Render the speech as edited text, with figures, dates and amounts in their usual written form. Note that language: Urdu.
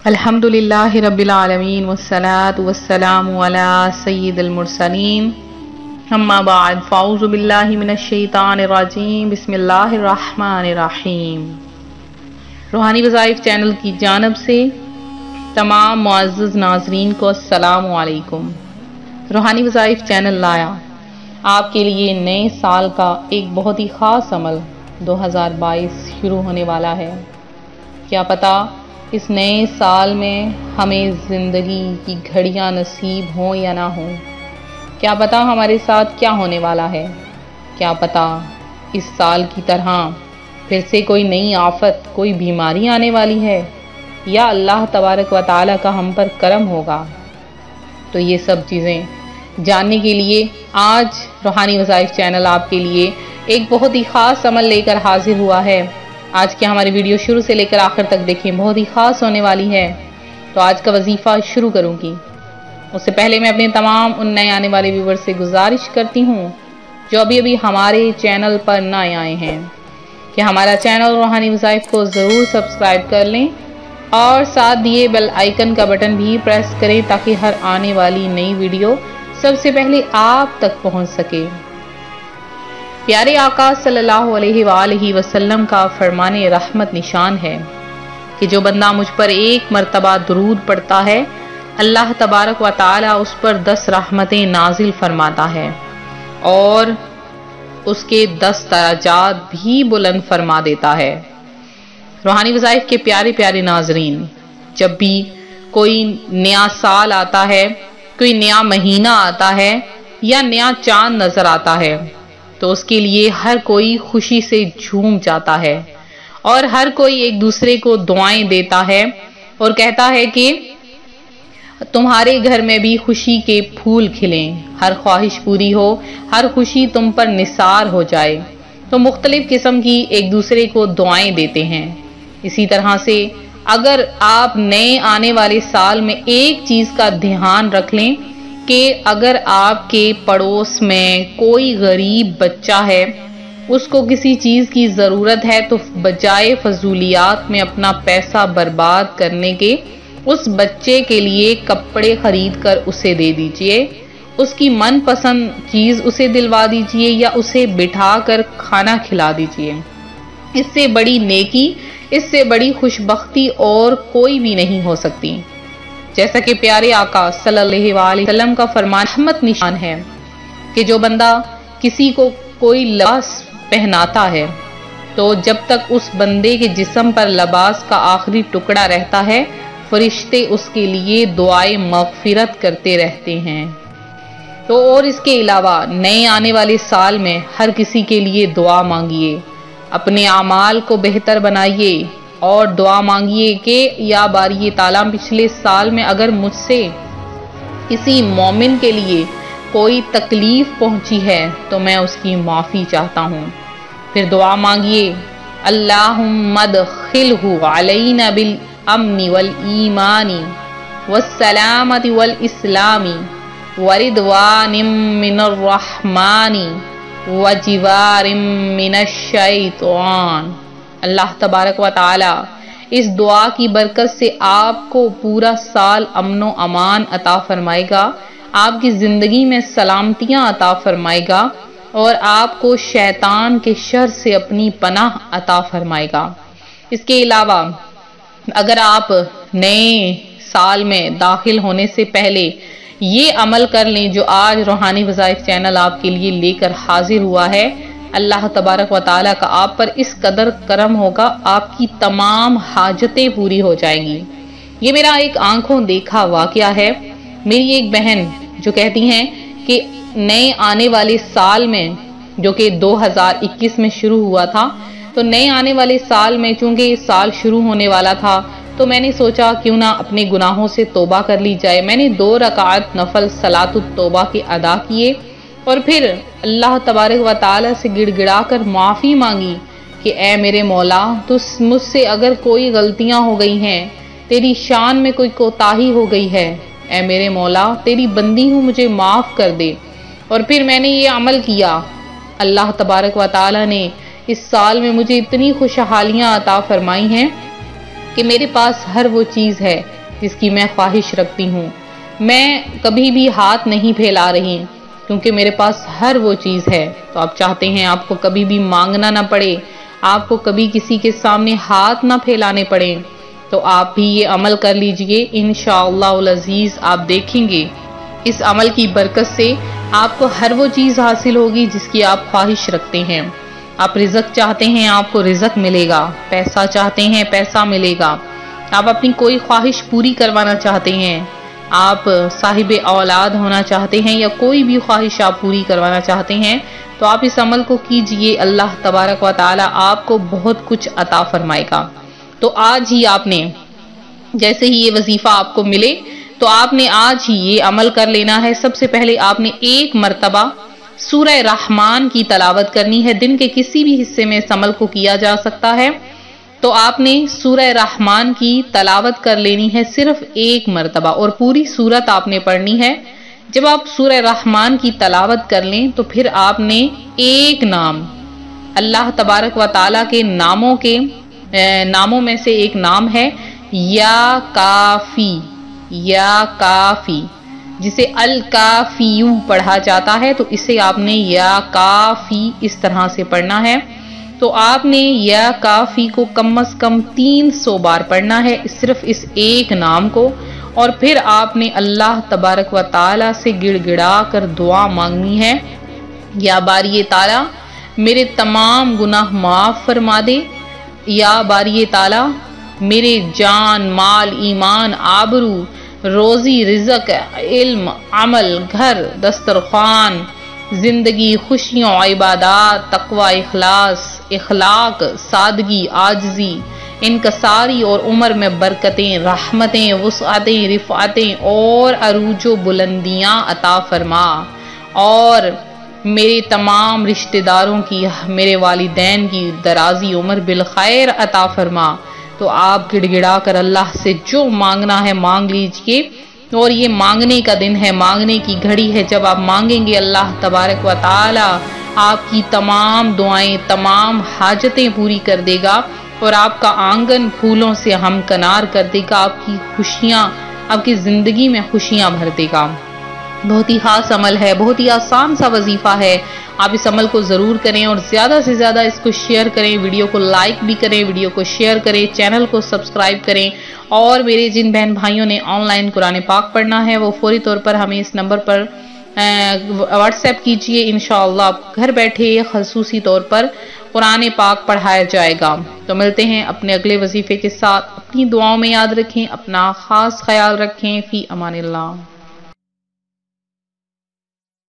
الحمدللہ رب العالمین والصلاة والسلام علی سید المرسلین اما بعد فاعوذ باللہ من الشیطان الرجیم بسم اللہ الرحمن الرحیم۔ روحانی وظائف چینل کی جانب سے تمام معزز ناظرین کو السلام علیکم۔ روحانی وظائف چینل لایا آپ کے لیے نئے سال کا ایک بہت ہی خاص عمل 2022 شروع ہونے والا ہے۔ کیا پتہ اس نئے سال میں ہمیں زندگی کی گھڑیاں نصیب ہوں یا نہ ہوں، کیا پتہ ہمارے ساتھ کیا ہونے والا ہے، کیا پتہ اس سال کی طرح پھر سے کوئی نئی آفت، کوئی بیماری آنے والی ہے یا اللہ تبارک و تعالیٰ کا ہم پر کرم ہوگا۔ تو یہ سب چیزیں جاننے کے لیے آج روحانی وظائف چینل آپ کے لیے ایک بہت ہی خاص عمل لے کر حاضر ہوا ہے۔ آج کی ہماری ویڈیو شروع سے لے کر آخر تک دیکھیں، بہت ہی خاص ہونے والی ہے۔ تو آج کا وظیفہ شروع کروں گی، اس سے پہلے میں اپنے تمام ان نئے آنے والے ویور سے گزارش کرتی ہوں جو ابھی ہمارے چینل پر نئے آئے ہیں کہ ہمارا چینل روحانی وظائف کو ضرور سبسکرائب کر لیں اور ساتھ دیے بیل آئیکن کا بٹن بھی پریس کریں تاکہ ہر آنے والی نئی ویڈیو سب سے پہلے آپ تک پہنچ سکے۔ پیارے آقا صلی اللہ علیہ وآلہ وسلم کا فرمان رحمت نشان ہے کہ جو بندہ مجھ پر ایک مرتبہ درود پڑھتا ہے، اللہ تبارک و تعالی اس پر 10 رحمتیں نازل فرماتا ہے اور اس کے 10 درجات بھی بلند فرما دیتا ہے۔ روحانی وظائف کے پیارے پیارے ناظرین، جب بھی کوئی نیا سال آتا ہے، کوئی نیا مہینہ آتا ہے یا نیا چاند نظر آتا ہے تو اس کے لیے ہر کوئی خوشی سے جھوم جاتا ہے اور ہر کوئی ایک دوسرے کو دعائیں دیتا ہے اور کہتا ہے کہ تمہارے گھر میں بھی خوشی کے پھول کھلیں، ہر خواہش پوری ہو، ہر خوشی تم پر نثار ہو جائے۔ تو مختلف قسم کی ایک دوسرے کو دعائیں دیتے ہیں۔ اسی طرح سے اگر آپ نئے آنے والے سال میں ایک چیز کا دھیان رکھ لیں کہ اگر آپ کے پڑوس میں کوئی غریب بچہ ہے، اس کو کسی چیز کی ضرورت ہے، تو بجائے فضولیات میں اپنا پیسہ برباد کرنے کے اس بچے کے لیے کپڑے خرید کر اسے دے دیجئے، اس کی من پسند چیز اسے دلوا دیجئے یا اسے بٹھا کر کھانا کھلا دیجئے۔ اس سے بڑی نیکی، اس سے بڑی خوشبختی اور کوئی بھی نہیں ہو سکتی۔ جیسا کہ پیارے آقا صلی اللہ علیہ وسلم کا فرمان رحمت نشان ہے کہ جو بندہ کسی کو کوئی لباس پہناتا ہے تو جب تک اس بندے کے جسم پر لباس کا آخری ٹکڑا رہتا ہے، فرشتے اس کے لیے دعائے مغفرت کرتے رہتے ہیں۔ تو اور اس کے علاوہ نئے آنے والے سال میں ہر کسی کے لیے دعا مانگیے، اپنے اعمال کو بہتر بنائیے اور دعا مانگیے کہ یا باری تعالیٰ پچھلے سال میں اگر مجھ سے کسی مومن کے لیے کوئی تکلیف پہنچی ہے تو میں اس کی معافی چاہتا ہوں۔ پھر دعا مانگیے اللہم ادخلہ علینا بالامن والایمان والسلامت والاسلام ورضوان من الرحمن وجوار من الشیطان۔ اللہ تبارک و تعالی اس دعا کی برکت سے آپ کو پورا سال امن و امان عطا فرمائے گا، آپ کی زندگی میں سلامتیاں عطا فرمائے گا اور آپ کو شیطان کے شر سے اپنی پناہ عطا فرمائے گا۔ اس کے علاوہ اگر آپ نئے سال میں داخل ہونے سے پہلے یہ عمل کر لیں جو آج روحانی وظائف چینل آپ کے لیے لے کر حاضر ہوا ہے، اللہ تبارک و تعالیٰ کا آپ پر اس قدر کرم ہوگا، آپ کی تمام حاجتیں پوری ہو جائیں گی۔ یہ میرا ایک آنکھوں دیکھا واقعہ ہے۔ میری ایک بہن جو کہتی ہیں کہ نئے آنے والے سال میں جو کہ 2021 میں شروع ہوا تھا، تو نئے آنے والے سال میں چونکہ یہ سال شروع ہونے والا تھا تو میں نے سوچا کیوں نہ اپنے گناہوں سے توبہ کر لی جائے۔ میں نے 2 رکعت نفل صلاۃ التوبہ کے ادا کیے اور پھر اللہ تبارک و تعالیٰ سے گڑ گڑا کر معافی مانگی کہ اے میرے مولا، تو مجھ سے اگر کوئی غلطیاں ہو گئی ہیں، تیری شان میں کوئی کوتاہی ہو گئی ہے، اے میرے مولا تیری بندی ہوں، مجھے معاف کر دے۔ اور پھر میں نے یہ عمل کیا۔ اللہ تبارک و تعالیٰ نے اس سال میں مجھے اتنی خوشحالیاں عطا فرمائی ہیں کہ میرے پاس ہر وہ چیز ہے جس کی میں خواہش رکھتی ہوں، میں کبھی بھی ہاتھ نہیں پھیلا رہی کیونکہ میرے پاس ہر وہ چیز ہے۔ تو آپ چاہتے ہیں آپ کو کبھی بھی مانگنا نہ پڑے، آپ کو کبھی کسی کے سامنے ہاتھ نہ پھیلانے پڑے، تو آپ بھی یہ عمل کر لیجئے، انشاءاللہ العزیز آپ دیکھیں گے اس عمل کی برکت سے آپ کو ہر وہ چیز حاصل ہوگی جس کی آپ خواہش رکھتے ہیں۔ آپ رزق چاہتے ہیں، آپ کو رزق ملے گا، پیسہ چاہتے ہیں، پیسہ ملے گا، آپ اپنی کوئی خواہش پوری کروانا چاہتے ہیں، آپ صاحب اولاد ہونا چاہتے ہیں یا کوئی بھی خواہش آپ پوری کروانا چاہتے ہیں، تو آپ اس عمل کو کیجئے، اللہ تبارک و تعالی آپ کو بہت کچھ عطا فرمائے گا۔ تو آج ہی آپ نے جیسے ہی یہ وظیفہ آپ کو ملے تو آپ نے آج ہی یہ عمل کر لینا ہے۔ سب سے پہلے آپ نے ایک مرتبہ سورہ رحمان کی تلاوت کرنی ہے، دن کے کسی بھی حصے میں اس عمل کو کیا جا سکتا ہے، تو آپ نے سورہ رحمان کی تلاوت کر لینی ہے صرف ایک مرتبہ، اور پوری سورت آپ نے پڑھنی ہے۔ جب آپ سورہ رحمان کی تلاوت کر لیں تو پھر آپ نے ایک نام، اللہ تبارک و تعالیٰ کے ناموں میں سے ایک نام ہے یا کافی، یا کافی، جسے الکافیو پڑھا جاتا ہے، تو اسے آپ نے یا کافی اس طرح سے پڑھنا ہے۔ تو آپ نے یا کافی کو کم از کم 300 بار پڑھنا ہے، صرف اس ایک نام کو، اور پھر آپ نے اللہ تبارک و تعالی سے گڑ گڑا کر دعا مانگنی ہے، یا باری تعالی میرے تمام گناہ معاف فرما دے، یا باری تعالی میرے جان، مال، ایمان، آبرو، روزی، رزق، علم، عمل، گھر، دسترخوان، زندگی، خوشیوں، عبادات، تقوی، اخلاق، سادگی، عاجزی، انکساری اور عمر میں برکتیں، رحمتیں، وسعتیں، رفعتیں اور عروج و بلندیاں عطا فرما، اور میرے تمام رشتہ داروں کی، میرے والدین کی درازی عمر بالخیر عطا فرما۔ تو آپ گڑ گڑا کر اللہ سے جو مانگنا ہے مانگ لیجئے، اور یہ مانگنے کا دن ہے، مانگنے کی گھڑی ہے، جب آپ مانگیں گے اللہ تبارک و تعالی آپ کی تمام دعائیں، تمام حاجتیں پوری کر دے گا، اور آپ کا آنگن پھولوں سے ہمکنار کر دے گا، آپ کی خوشیاں، آپ کی زندگی میں خوشیاں بھر دے گا۔ بہت ہی خاص عمل ہے، بہت ہی آسان سا وظیفہ ہے، آپ اس عمل کو ضرور کریں، اور زیادہ سے زیادہ اس کو شیئر کریں، ویڈیو کو لائک بھی کریں، ویڈیو کو شیئر کریں، چینل کو سبسکرائب کریں، اور میرے جن بہن بھائیوں نے آن لائن قرآن پاک پڑھنا ہے وہ فوری طور پر ہمیں اس نمبر پر واٹس ایپ کیجئے، انشاءاللہ آپ گھر بیٹھے خصوصی طور پر قرآن پاک پڑھایا جائے گا۔ تو ملتے ہیں اپنے اگلے وظیفے کے ساتھ، اپنی دعاؤں میں یاد رکھیں، اپنا خاص خیال رکھیں، فی امان اللہ۔